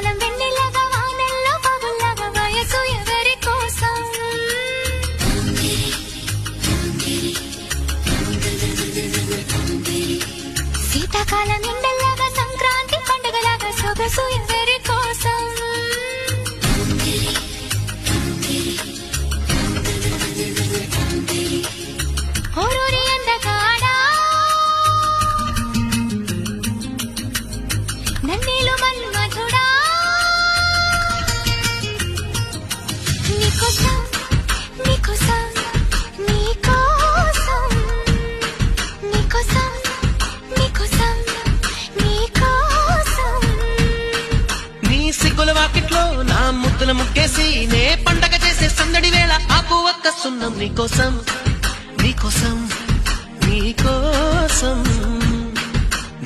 శీతాకాలం వెన్నెలగా వానల్లో పగుల్లాగా వయసు ఎవరి కోసం శీతాకాలం ఎండల్లాగా సంక్రాంతి పండుగలాగా సొగసు ఎవరి కోసం ఓరూరి అందగాడా నన్నేలు మన్మధుడా నీకోసం నీకోసం నీకోసం నీకోసం నీకోసం నీకోసం నీ సిగ్గుల వాకిట్లో నా ముద్దుల ముక్కేసి నే పండగ చేసే సందడి వేళ ఆకు ఒక్క సున్నం నీకోసం నీకోసం నీకోసం